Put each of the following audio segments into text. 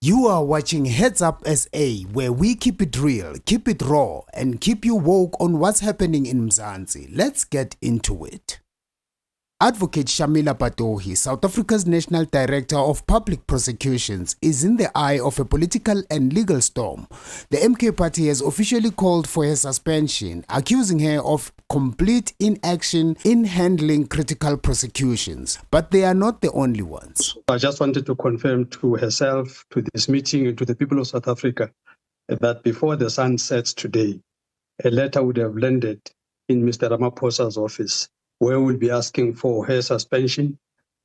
You are watching Heads Up SA, where we keep it real, keep it raw, and keep you woke on what's happening in Mzansi. Let's get into it. Advocate Shamila Batohi, South Africa's National Director of Public Prosecutions, is in the eye of a political and legal storm. The MK party has officially called for her suspension, accusing her of complete inaction in handling critical prosecutions. But they are not the only ones. I just wanted to confirm to herself, to this meeting, and to the people of South Africa that before the sun sets today, a letter would have landed in Mr. Ramaphosa's office, where we'll be asking for her suspension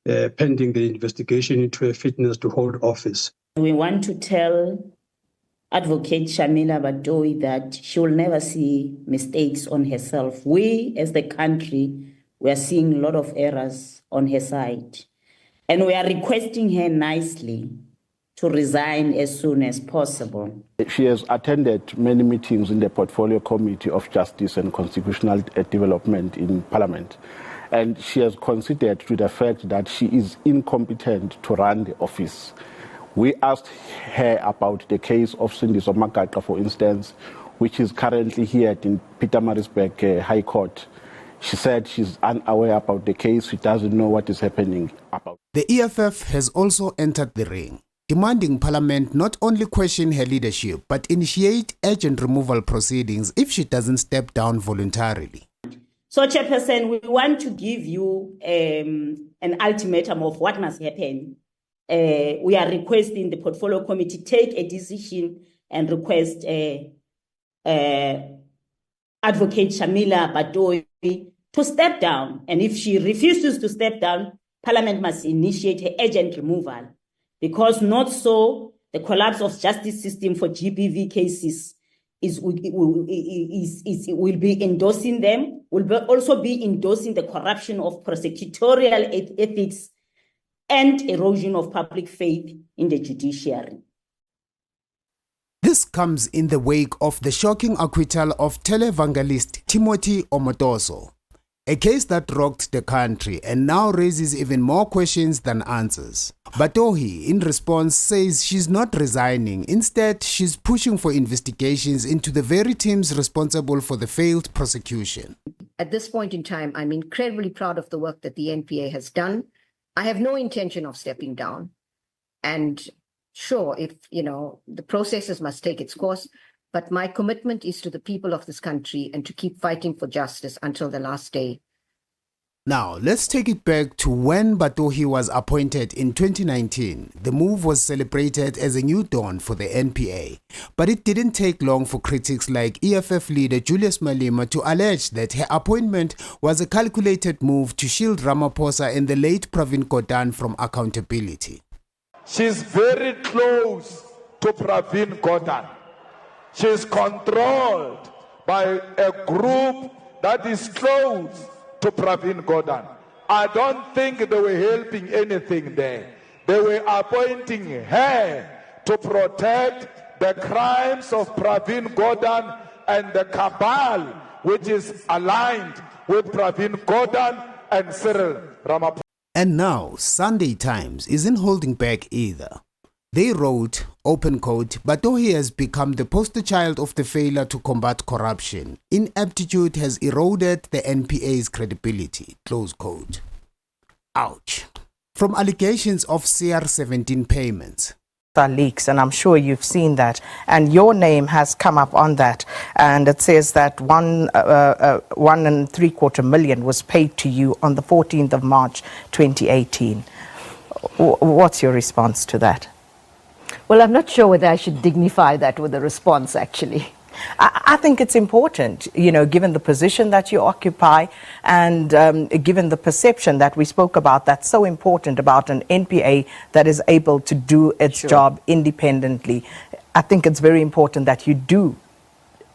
pending the investigation into her fitness to hold office. We want to tell Advocate Shamila Batohi that she will never see mistakes on herself. We, as the country, we are seeing a lot of errors on her side. And we are requesting her nicely to resign as soon as possible. She has attended many meetings in the Portfolio Committee of Justice and Constitutional Development in Parliament, and she has considered to the fact that she is incompetent to run the office. We asked her about the case of Sindiso Makaka, for instance, which is currently heard in Pietermaritzburg High Court. She said she's unaware about the case, she doesn't know what is happening about. The EFF has also entered the ring, demanding Parliament not only question her leadership, but initiate urgent removal proceedings if she doesn't step down voluntarily. So, Chairperson, we want to give you an ultimatum of what must happen. We are requesting the Portfolio Committee take a decision and request Advocate Shamila Batohi to step down. And if she refuses to step down, Parliament must initiate her urgent removal. Because not so, the collapse of justice system for GBV cases will be endorsing them, also be endorsing the corruption of prosecutorial ethics and erosion of public faith in the judiciary. This comes in the wake of the shocking acquittal of televangelist Timothy Omotoso, a case that rocked the country and now raises even more questions than answers. Batohi, in response, says she's not resigning. Instead, she's pushing for investigations into the very teams responsible for the failed prosecution. At this point in time, I'm incredibly proud of the work that the NPA has done. I have no intention of stepping down. And sure, if, the processes must take its course, but my commitment is to the people of this country and to keep fighting for justice until the last day. Now, let's take it back to when Batohi was appointed in 2019. The move was celebrated as a new dawn for the NPA. But it didn't take long for critics like EFF leader Julius Malema to allege that her appointment was a calculated move to shield Ramaphosa and the late Pravin Gordhan from accountability. She's very close to Pravin Gordhan. She's controlled by a group that is close to Pravin Gordhan. I don't think they were helping anything there. They were appointing her to protect the crimes of Pravin Gordhan and the cabal which is aligned with Pravin Gordhan and Cyril Ramaphosa. And now, Sunday Times isn't holding back either. They wrote, open quote, Batohi has become the poster child of the failure to combat corruption. Ineptitude has eroded the NPA's credibility, close quote. Ouch. From allegations of CR17 payments. Leaks, and I'm sure you've seen that, and your name has come up on that, and it says that 1.75 million was paid to you on the 14th of March 2018. What's your response to that? Well, I'm not sure whether I should dignify that with a response, actually. I think it's important, given the position that you occupy and given the perception that we spoke about, that's so important about an NPA that is able to do its job independently. I think it's very important that you do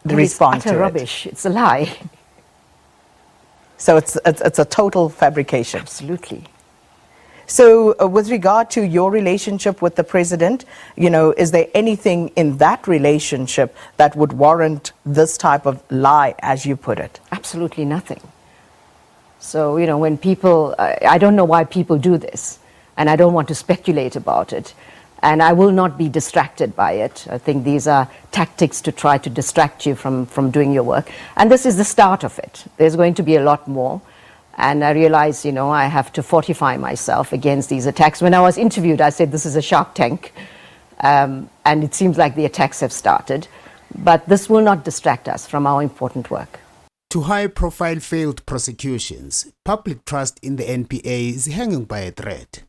respond to it. It's utter rubbish. It's a lie. So it's a total fabrication. Absolutely. So with regard to your relationship with the president, is there anything in that relationship that would warrant this type of lie, as you put it? Absolutely nothing. So, when people, I don't know why people do this, and I don't want to speculate about it. And I will not be distracted by it. I think these are tactics to try to distract you from doing your work. And this is the start of it. There's going to be a lot more. And I realize, you know, I have to fortify myself against these attacks. When I was interviewed, I said, this is a Shark Tank. And it seems like the attacks have started. But this will not distract us from our important work. To high-profile failed prosecutions, public trust in the NPA is hanging by a thread.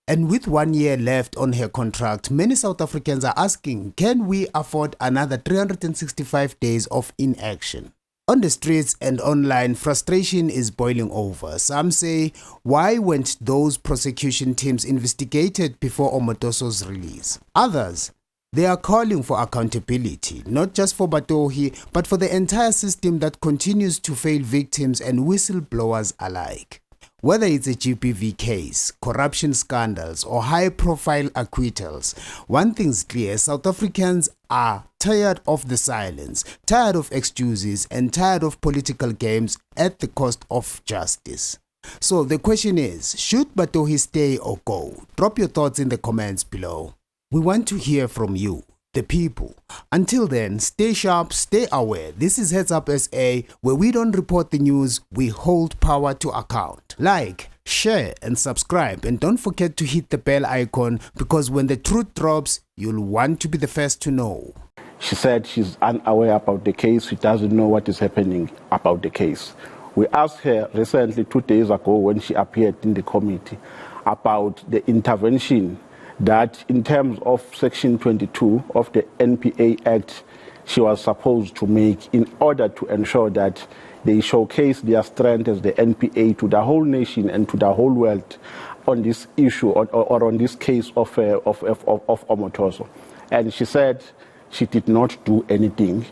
And with 1 year left on her contract, many South Africans are asking, can we afford another 365 days of inaction? On the streets and online, frustration is boiling over. Some say, why weren't those prosecution teams investigated before Omotoso's release? Others, they are calling for accountability, not just for Batohi, but for the entire system that continues to fail victims and whistleblowers alike. Whether it's a GBV case, corruption scandals, or high-profile acquittals, one thing's clear: South Africans are tired of the silence, tired of excuses, and tired of political games at the cost of justice. So the question is, should Batohi stay or go? Drop your thoughts in the comments below. We want to hear from you, the people. Until then, stay sharp, stay aware. This is Heads Up SA, where we don't report the news, we hold power to account. Like, share, and subscribe, and don't forget to hit the bell icon, because when the truth drops, you'll want to be the first to know. She said she's unaware about the case. She doesn't know what is happening about the case. We asked her recently, 2 days ago, when she appeared in the committee, about the intervention that in terms of Section 22 of the NPA Act, she was supposed to make in order to ensure that they showcase their strength as the NPA to the whole nation and to the whole world on this issue or on this case of Omotoso. And she said she did not do anything.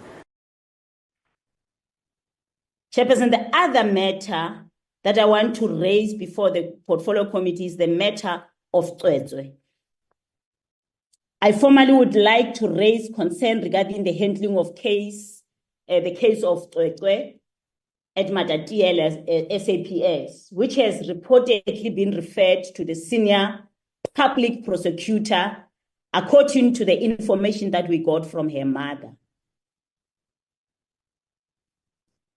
Chairperson, the other matter that I want to raise before the portfolio committee is the matter of Tswetswe. I formally would like to raise concern regarding the handling of the case of Tswetswe at Matatiele SAPS, which has reportedly been referred to the senior public prosecutor according to the information that we got from her mother.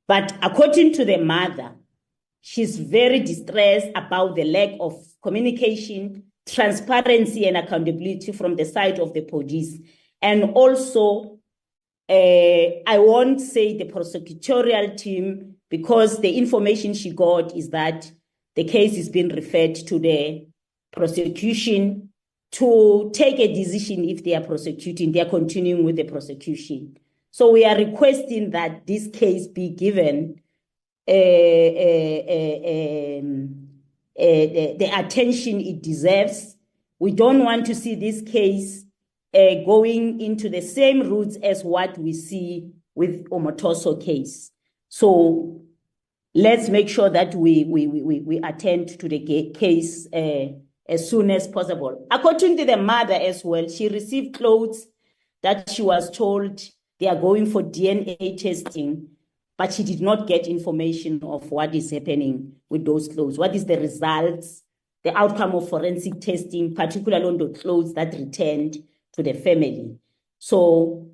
But according to the mother, she's very distressed about the lack of communication, transparency, and accountability from the side of the police. And also, I won't say the prosecutorial team, because the information she got is that the case is being referred to the prosecution to take a decision if they are prosecuting, they are continuing with the prosecution. So we are requesting that this case be given the attention it deserves. We don't want to see this case going into the same routes as what we see with Omotoso case. So let's make sure that we attend to the case as soon as possible. According to the mother as well, she received clothes that she was told they are going for DNA testing, but she did not get information of what is happening with those clothes. What is the results, the outcome of forensic testing, particularly on the clothes that returned to the family. So